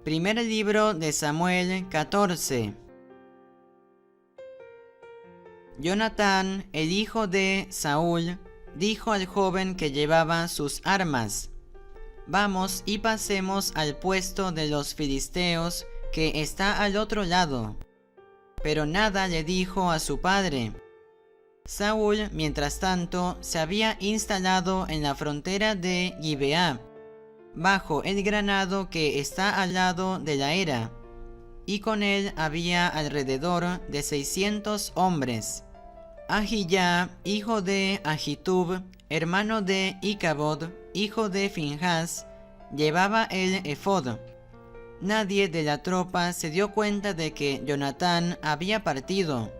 Primer libro de Samuel 14. Jonatán, el hijo de Saúl, dijo al joven que llevaba sus armas: «Vamos y pasemos al puesto de los filisteos que está al otro lado». Pero nada le dijo a su padre. Saúl, mientras tanto, se había instalado en la frontera de Gibeá, bajo el granado que está al lado de la era, y con él había alrededor de 600 hombres. Ahiyá, hijo de Ahitub, hermano de Icabod, hijo de Finhas, llevaba el efod. Nadie de la tropa se dio cuenta de que Jonatán había partido.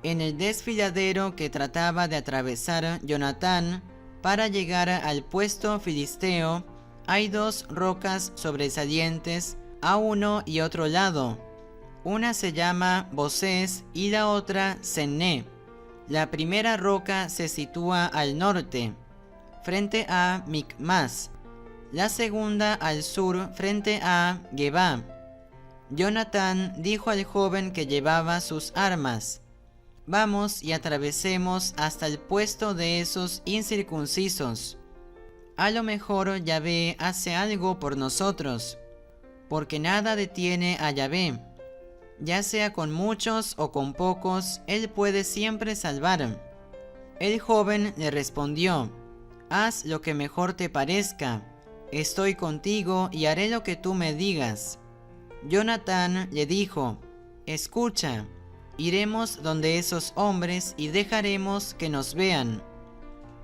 En el desfiladero que trataba de atravesar Jonatán para llegar al puesto filisteo, hay dos rocas sobresalientes a uno y otro lado. Una se llama Bosés y la otra Senné. La primera roca se sitúa al norte, frente a Micmas. La segunda al sur, frente a Gebá. Jonatán dijo al joven que llevaba sus armas: «Vamos y atravesemos hasta el puesto de esos incircuncisos. A lo mejor Yahvé hace algo por nosotros, porque nada detiene a Yahvé. Ya sea con muchos o con pocos, él puede siempre salvar». El joven le respondió: «Haz lo que mejor te parezca. Estoy contigo y haré lo que tú me digas». Jonatán le dijo: «Escucha, iremos donde esos hombres y dejaremos que nos vean.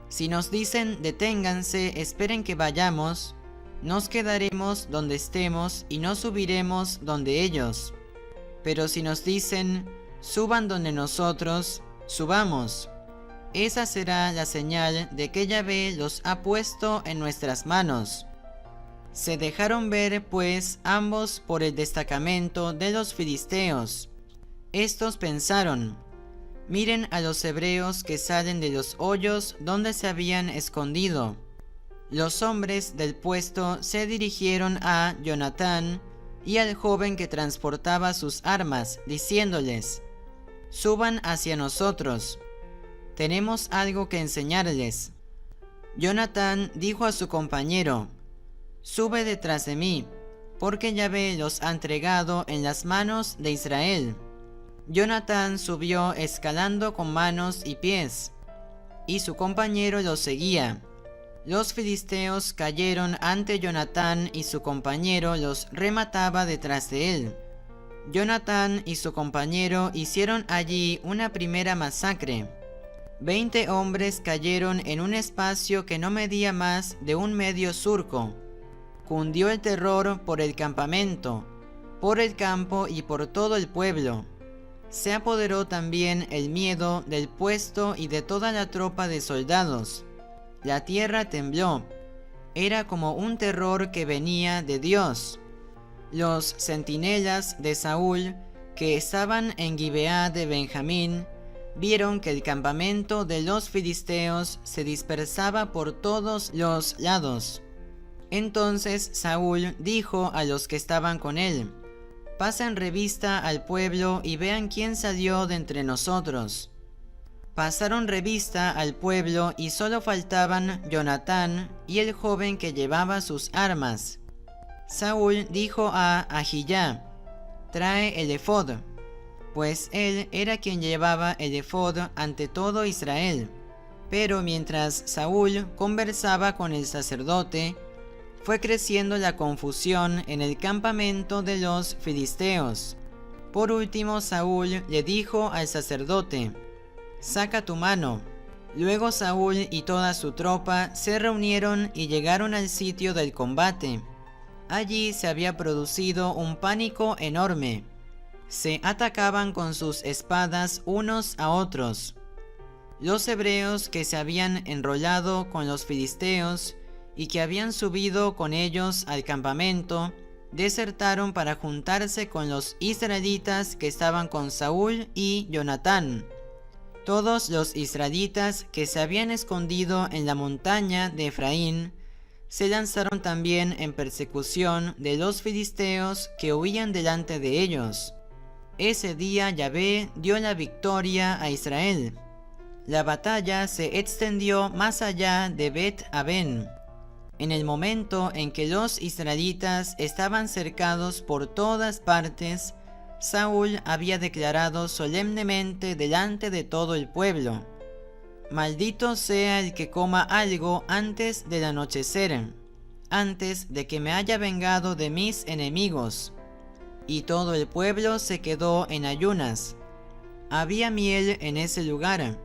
Si nos dicen deténganse, esperen que vayamos, nos quedaremos donde estemos y no subiremos donde ellos. Pero si nos dicen suban donde nosotros, subamos. Esa será la señal de que Yahvé los ha puesto en nuestras manos». Se dejaron ver, pues, ambos por el destacamento de los filisteos. Estos pensaron: «Miren a los hebreos que salen de los hoyos donde se habían escondido». Los hombres del puesto se dirigieron a Jonatán y al joven que transportaba sus armas, diciéndoles: «Suban hacia nosotros. Tenemos algo que enseñarles». Jonatán dijo a su compañero: «Sube detrás de mí, porque Yahvé los ha entregado en las manos de Israel». Jonatán subió escalando con manos y pies, y su compañero lo seguía. Los filisteos cayeron ante Jonatán y su compañero los remataba detrás de él. Jonatán y su compañero hicieron allí una primera masacre. 20 hombres cayeron en un espacio que no medía más de un medio surco. Cundió el terror por el campamento, por el campo y por todo el pueblo. Se apoderó también el miedo del puesto y de toda la tropa de soldados. La tierra tembló. Era como un terror que venía de Dios. Los centinelas de Saúl, que estaban en Gibeá de Benjamín, vieron que el campamento de los filisteos se dispersaba por todos los lados. Entonces Saúl dijo a los que estaban con él: «Pasen revista al pueblo y vean quién salió de entre nosotros». Pasaron revista al pueblo y solo faltaban Jonatán y el joven que llevaba sus armas. Saúl dijo a Ahiyá: «Trae el efod», pues él era quien llevaba el efod ante todo Israel. Pero mientras Saúl conversaba con el sacerdote, fue creciendo la confusión en el campamento de los filisteos. Por último, Saúl le dijo al sacerdote: «Saca tu mano». Luego Saúl y toda su tropa se reunieron y llegaron al sitio del combate. Allí se había producido un pánico enorme. Se atacaban con sus espadas unos a otros. Los hebreos que se habían enrollado con los filisteos y que habían subido con ellos al campamento, desertaron para juntarse con los israelitas que estaban con Saúl y Jonatán. Todos los israelitas que se habían escondido en la montaña de Efraín se lanzaron también en persecución de los filisteos que huían delante de ellos. Ese día Yahvé dio la victoria a Israel. La batalla se extendió más allá de Bet-Aven. En el momento en que los israelitas estaban cercados por todas partes, Saúl había declarado solemnemente delante de todo el pueblo: «Maldito sea el que coma algo antes del anochecer, antes de que me haya vengado de mis enemigos». Y todo el pueblo se quedó en ayunas. Había miel en ese lugar.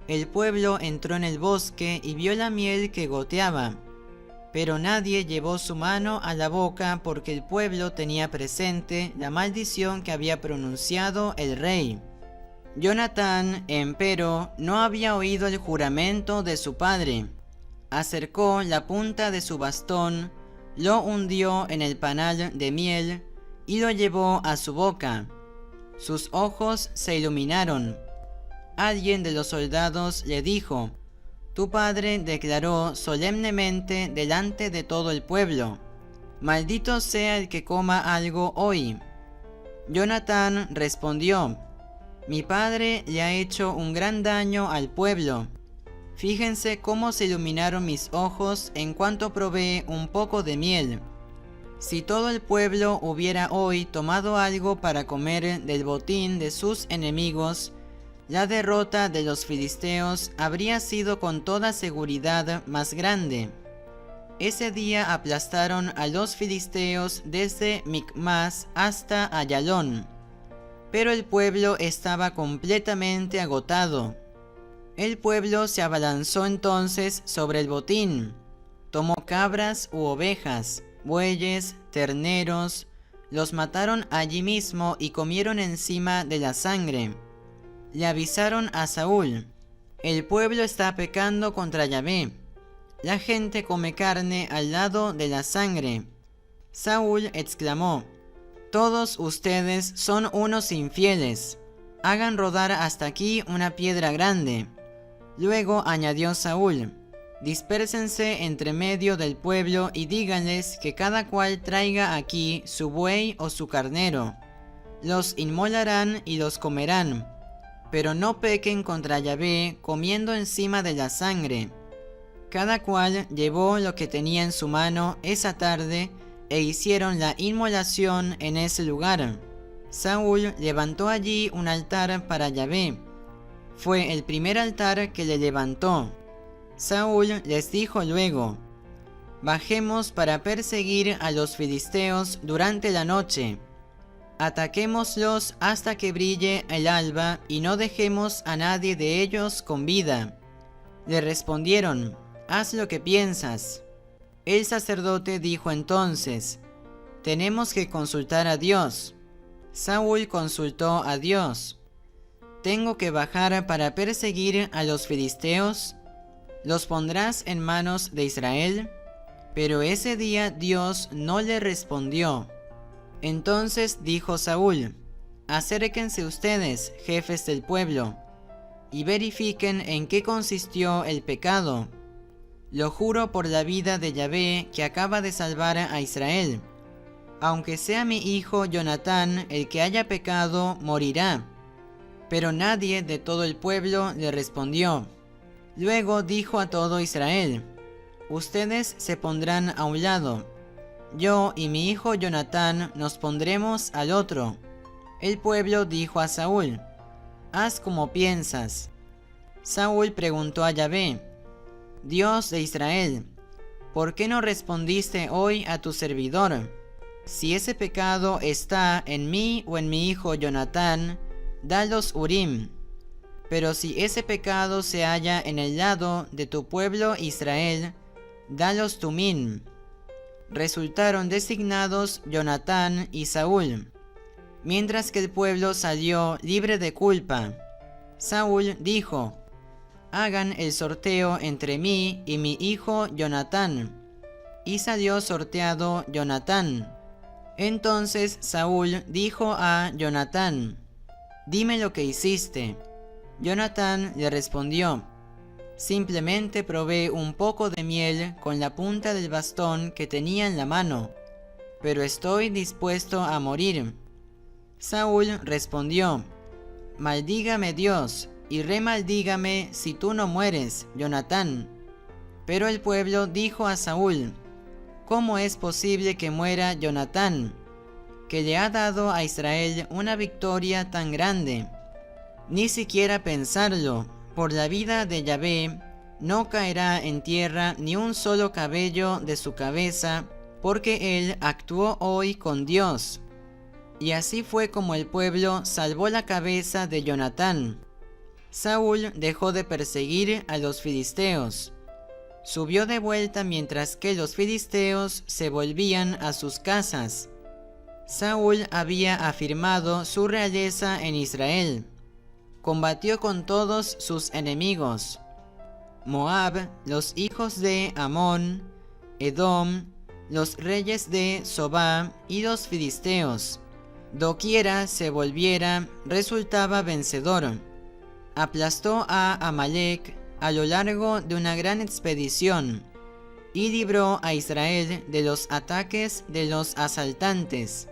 El pueblo entró en el bosque y vio la miel que goteaba, pero nadie llevó su mano a la boca porque el pueblo tenía presente la maldición que había pronunciado el rey. Jonatán, empero, no había oído el juramento de su padre. Acercó la punta de su bastón, lo hundió en el panal de miel y lo llevó a su boca. Sus ojos se iluminaron. Alguien de los soldados le dijo: «Tu padre declaró solemnemente delante de todo el pueblo: Maldito sea el que coma algo hoy». Jonatán respondió: «Mi padre le ha hecho un gran daño al pueblo. Fíjense cómo se iluminaron mis ojos en cuanto probé un poco de miel. Si todo el pueblo hubiera hoy tomado algo para comer del botín de sus enemigos, la derrota de los filisteos habría sido con toda seguridad más grande». Ese día aplastaron a los filisteos desde Micmas hasta Ayalón, pero el pueblo estaba completamente agotado. El pueblo se abalanzó entonces sobre el botín, tomó cabras u ovejas, bueyes, terneros, los mataron allí mismo y comieron encima de la sangre. Le avisaron a Saúl: «El pueblo está pecando contra Yahvé. La gente come carne al lado de la sangre». Saúl exclamó: «Todos ustedes son unos infieles. Hagan rodar hasta aquí una piedra grande». Luego añadió Saúl: «Dispérsense entre medio del pueblo y díganles que cada cual traiga aquí su buey o su carnero. Los inmolarán y los comerán, pero no pequen contra Yahvé comiendo encima de la sangre». Cada cual llevó lo que tenía en su mano esa tarde e hicieron la inmolación en ese lugar. Saúl levantó allí un altar para Yahvé. Fue el primer altar que le levantó. Saúl les dijo luego: «Bajemos para perseguir a los filisteos durante la noche. Ataquémoslos hasta que brille el alba y no dejemos a nadie de ellos con vida». Le respondieron: «Haz lo que piensas». El sacerdote dijo entonces: «Tenemos que consultar a Dios». Saúl consultó a Dios: «¿Tengo que bajar para perseguir a los filisteos? ¿Los pondrás en manos de Israel?». Pero ese día Dios no le respondió. Entonces dijo Saúl: «Acérquense ustedes, jefes del pueblo, y verifiquen en qué consistió el pecado. Lo juro por la vida de Yahvé que acaba de salvar a Israel. Aunque sea mi hijo Jonatán el que haya pecado, morirá». Pero nadie de todo el pueblo le respondió. Luego dijo a todo Israel: «Ustedes se pondrán a un lado. Yo y mi hijo Jonatán nos pondremos al otro». El pueblo dijo a Saúl: «Haz como piensas». Saúl preguntó a Yahvé: «Dios de Israel, ¿por qué no respondiste hoy a tu servidor? Si ese pecado está en mí o en mi hijo Jonatán, da los Urim. Pero si ese pecado se halla en el lado de tu pueblo Israel, da los Tumim». Resultaron designados Jonatán y Saúl, mientras que el pueblo salió libre de culpa. Saúl dijo: «Hagan el sorteo entre mí y mi hijo Jonatán». Y salió sorteado Jonatán. Entonces Saúl dijo a Jonatán: «Dime lo que hiciste». Jonatán le respondió: simplemente probé un poco de miel con la punta del bastón que tenía en la mano, pero estoy dispuesto a morir. Saúl respondió: Maldígame Dios, y remaldígame si tú no mueres, Jonatán. Pero el pueblo dijo a Saúl: ¿Cómo es posible que muera Jonatán, que le ha dado a Israel una victoria tan grande? Ni siquiera pensarlo, por la vida de Yahvé, no caerá en tierra ni un solo cabello de su cabeza, porque él actuó hoy con Dios. Y así fue como el pueblo salvó la cabeza de Jonatán. Saúl dejó de perseguir a los filisteos. Subió de vuelta mientras que los filisteos se volvían a sus casas. Saúl había afirmado su realeza en Israel. Combatió con todos sus enemigos: Moab, los hijos de Amón, Edom, los reyes de Sobá y los filisteos. Doquiera se volviera, resultaba vencedor. Aplastó a Amalec a lo largo de una gran expedición y libró a Israel de los ataques de los asaltantes.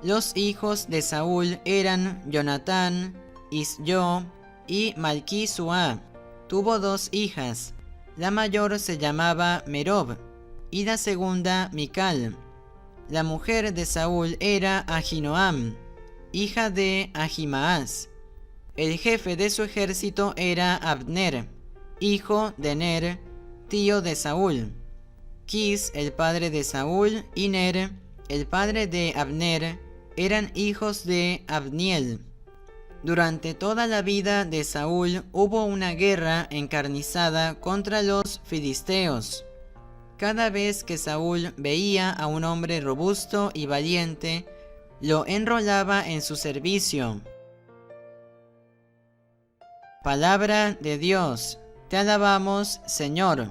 Los hijos de Saúl eran Jonatán, Isyo y Malquí-Suá. Tuvo 2 hijas. La mayor se llamaba Merob y la segunda Mical. La mujer de Saúl era Ahinoam, hija de Ahimaas. El jefe de su ejército era Abner, hijo de Ner, tío de Saúl. Quis, el padre de Saúl, y Ner, el padre de Abner, eran hijos de Abniel. Durante toda la vida de Saúl hubo una guerra encarnizada contra los filisteos. Cada vez que Saúl veía a un hombre robusto y valiente, lo enrolaba en su servicio. Palabra de Dios. Te alabamos, Señor.